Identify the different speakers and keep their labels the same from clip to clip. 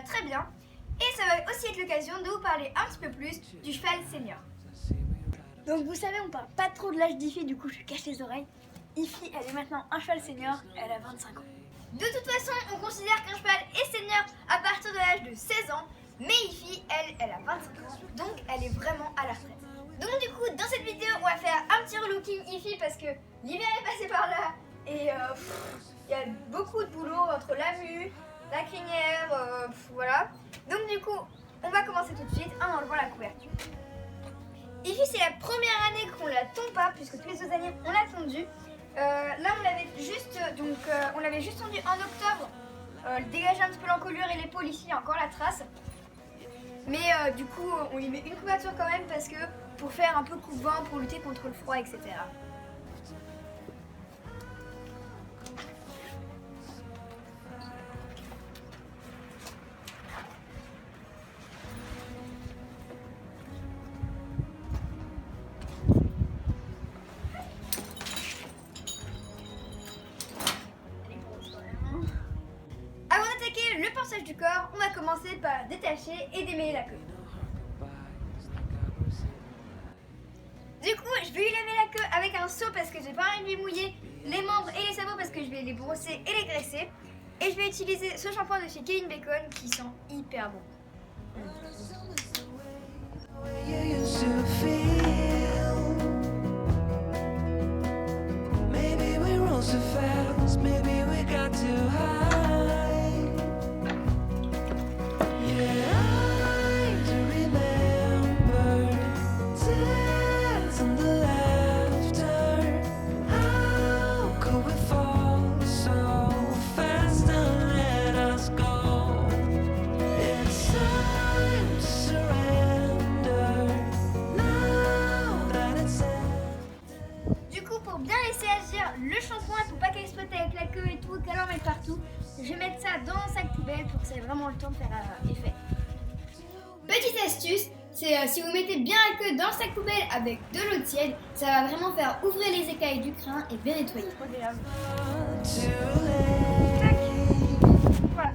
Speaker 1: très bien. Et ça va aussi être l'occasion de vous parler un petit peu plus du cheval senior. Donc vous savez, on parle pas trop de l'âge d'Ifi, du coup je cache les oreilles. Ifi, elle est maintenant un cheval senior, elle a 25 ans. De toute façon, on considère qu'un cheval est senior à partir de l'âge de 16 ans, mais Ifi, elle a 25 ans, donc elle est vraiment à la retraite. Donc du coup, dans cette vidéo, on va faire un petit relooking Ifi parce que l'hiver est passé par là et il y a beaucoup de boulot entre la mue, la crinière, voilà. Donc du coup, on va commencer tout de suite en enlevant la couverture. Ifi, c'est la première année qu'on la tombe pas, puisque tous les autres années on l'a tondue. Là, on l'avait juste tondu en octobre, dégager un petit peu l'encolure et l'épaule ici, il y a encore la trace. Mais du coup, on lui met une couverture quand même parce que pour faire un peu coupe-vent, pour lutter contre le froid, etc. Avant d'attaquer le pansage du corps, on va commencer par détacher et démêler la queue. Du coup, je vais lui laver la queue avec un seau parce que j'ai pas envie de lui mouiller les membres et les sabots parce que je vais les brosser et les graisser. Et je vais utiliser ce shampoing de chez Kevin Bacon qui sent hyper bon. Pour bien laisser agir le shampoing, pour pas qu'elle exploite avec la queue et tout, qu'elle en mette partout, je vais mettre ça dans un sac poubelle pour que ça ait vraiment le temps de faire effet. Petite astuce, c'est si vous mettez bien la queue dans le sac poubelle avec de l'eau tiède, ça va vraiment faire ouvrir les écailles du crin et bien nettoyer. Voilà.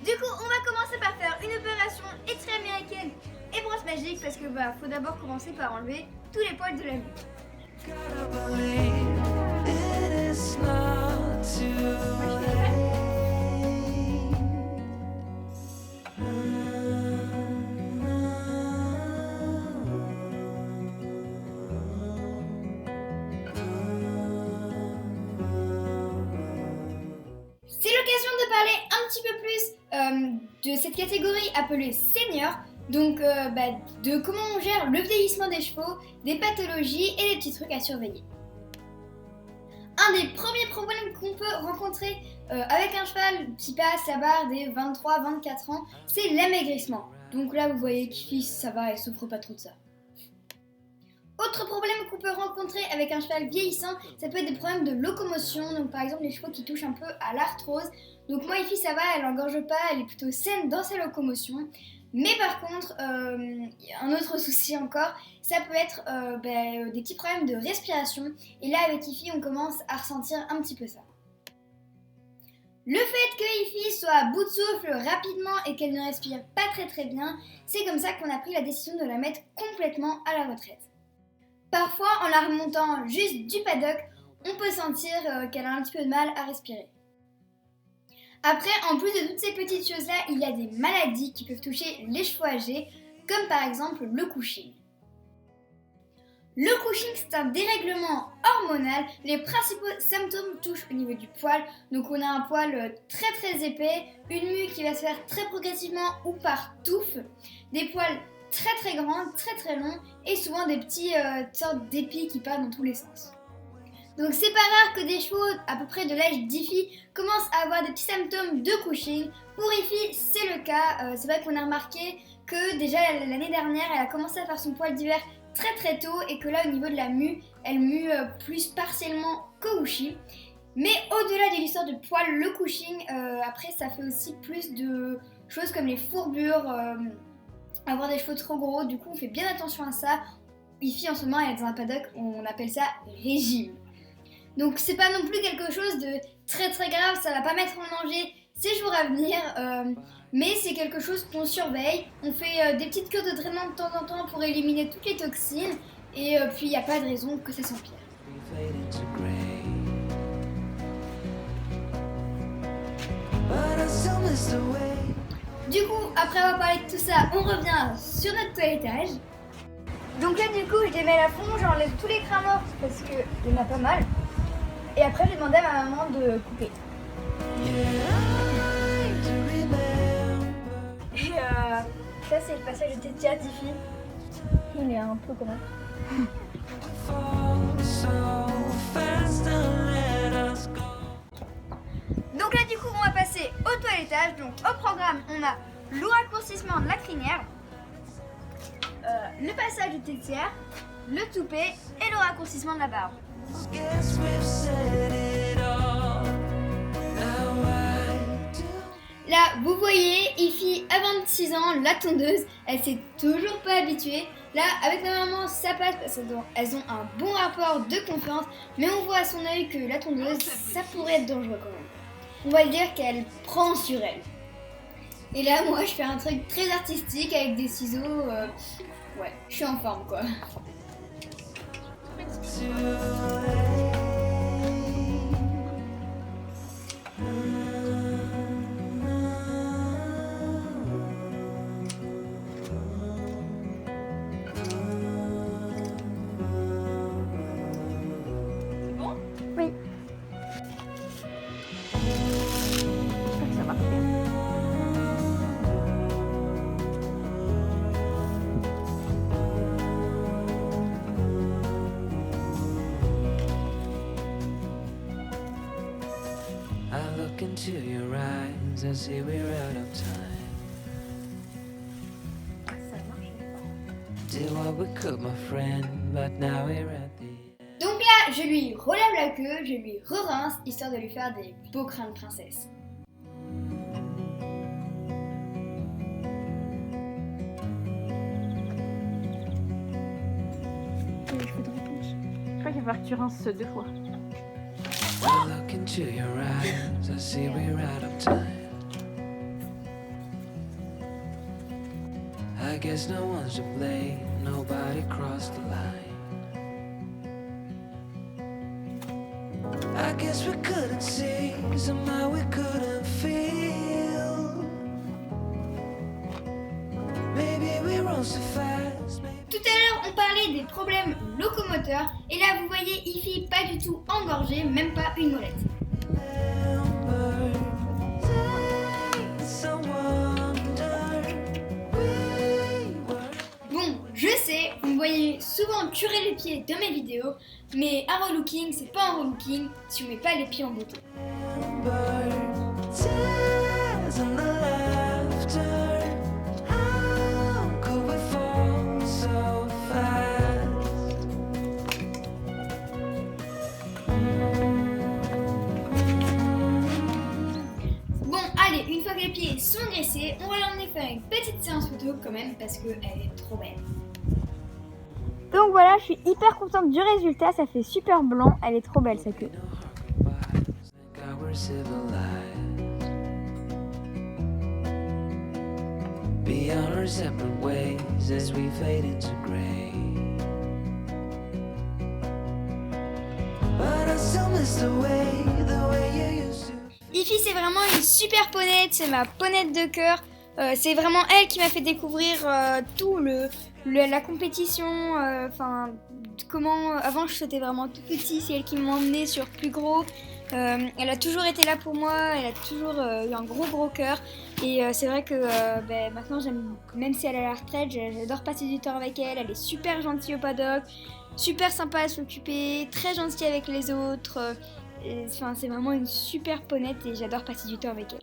Speaker 1: Du coup, on va commencer par faire une opération étrie américaine et brosse magique parce que faut d'abord commencer par enlever tous les poils de la nuque. C'est l'occasion de parler un petit peu plus de cette catégorie appelée senior. Donc de comment on gère le vieillissement des chevaux, des pathologies et des petits trucs à surveiller. Un des premiers problèmes qu'on peut rencontrer avec un cheval qui passe la barre des 23-24 ans, c'est l'amaigrissement. Donc là vous voyez qu'Ifi ça va, elle souffre pas trop de ça. Autre problème qu'on peut rencontrer avec un cheval vieillissant, ça peut être des problèmes de locomotion, donc par exemple les chevaux qui touchent un peu à l'arthrose. Donc moi Ifi ça va, elle engorge pas, elle est plutôt saine dans sa locomotion. Mais par contre, un autre souci encore, ça peut être des petits problèmes de respiration. Et là avec Ifi on commence à ressentir un petit peu ça. Le fait que Ifi soit à bout de souffle rapidement et qu'elle ne respire pas très bien, c'est comme ça qu'on a pris la décision de la mettre complètement à la retraite. Parfois, en la remontant juste du paddock, on peut sentir qu'elle a un petit peu de mal à respirer. Après, en plus de toutes ces petites choses-là, il y a des maladies qui peuvent toucher les chevaux âgés, comme par exemple le Cushing. Le Cushing, c'est un dérèglement hormonal. Les principaux symptômes touchent au niveau du poil. Donc on a un poil très épais, une mue qui va se faire très progressivement ou par touffe, des poils très grands, très longs et souvent des petites sortes d'épis qui partent dans tous les sens. Donc c'est pas rare que des chevaux à peu près de l'âge d'Ifi commencent à avoir des petits symptômes de Cushing. Pour Ifi, c'est le cas. C'est vrai qu'on a remarqué que déjà l'année dernière, elle a commencé à faire son poil d'hiver très tôt et que là au niveau de la mue, elle mue plus partiellement qu'au Cushing. Mais au-delà de l'histoire de poil, le Cushing, après ça fait aussi plus de choses comme les fourbures, avoir des cheveux trop gros, du coup on fait bien attention à ça. Ifi en ce moment elle est dans un paddock, on appelle ça régime. Donc c'est pas non plus quelque chose de très grave, ça va pas mettre en danger ses jours à venir, Mais c'est quelque chose qu'on surveille. On fait des petites cures de traitement de temps en temps pour éliminer toutes les toxines. Et puis il n'y a pas de raison que ça s'empire. Du coup, après avoir parlé de tout ça, on revient sur notre toilettage. Donc là, du coup, je démêle à fond, j'enlève tous les crins morts parce qu'il y en a pas mal. Et après, j'ai demandé à ma maman de couper. Et ça, c'est le passage de Tétia, Tiffy. Il est un peu comme ça. Donc là, du coup, on va passer au toilettage. Donc au programme, on a le raccourcissement de la crinière, le passage du tétière, le toupet et le raccourcissement de la barbe. Là, vous voyez, Ify a 26 ans, la tondeuse, elle s'est toujours pas habituée. Là, avec ma maman, ça passe parce qu'elles ont un bon rapport de confiance, mais on voit à son œil que la tondeuse, ça pourrait être dangereux quand même. On va dire qu'elle prend sur elle. Et là, moi, je fais un truc très artistique avec des ciseaux. Ouais, je suis en forme, quoi. Bon ? Oui. J'espère que ça marche bien.
Speaker 2: I look into your eyes, I see we're out of time. Did what we could, my friend, but now we're at the end.
Speaker 1: Donc là, je lui relève la queue, je lui re-rince, histoire de lui faire des beaux crins de princesse.
Speaker 3: Je crois qu'il va falloir que tu rinces 2 fois.
Speaker 2: I look into your eyes, I see we're out of time. I guess no one's to blame, nobody crossed the line. I guess we couldn't see, somehow we couldn't feel. Maybe we run so fast, maybe.
Speaker 1: Tout à l'heure, on parlait des problèmes locomoteurs, et là, vous voyez, Ify pas du tout engorgée, même pas une molette. Bon, je sais, vous me voyez souvent curer les pieds dans mes vidéos, mais un relooking, c'est pas un relooking si on met pas les pieds en beauté. Bon, allez, une fois que les pieds sont graissés, on va l'emmener faire une petite séance photo quand même parce qu'elle est trop belle. Donc voilà, je suis hyper contente du résultat, ça fait super blanc, elle est trop belle sa queue.
Speaker 2: Beyond our separate ways as we fade into gray. But I still miss the way you used to.
Speaker 1: Ify, c'est vraiment une super ponette, c'est ma ponette de cœur. C'est vraiment elle qui m'a fait découvrir tout la compétition. Enfin, comment avant je sautais vraiment tout petit, c'est elle qui m'a emmené sur plus gros. Elle a toujours été là pour moi, elle a toujours eu un gros cœur. Et c'est vrai que maintenant, même si elle est à la retraite, j'adore passer du temps avec elle. Elle est super gentille au paddock, super sympa à s'occuper, très gentille avec les autres. Enfin, c'est vraiment une super ponette et j'adore passer du temps avec elle.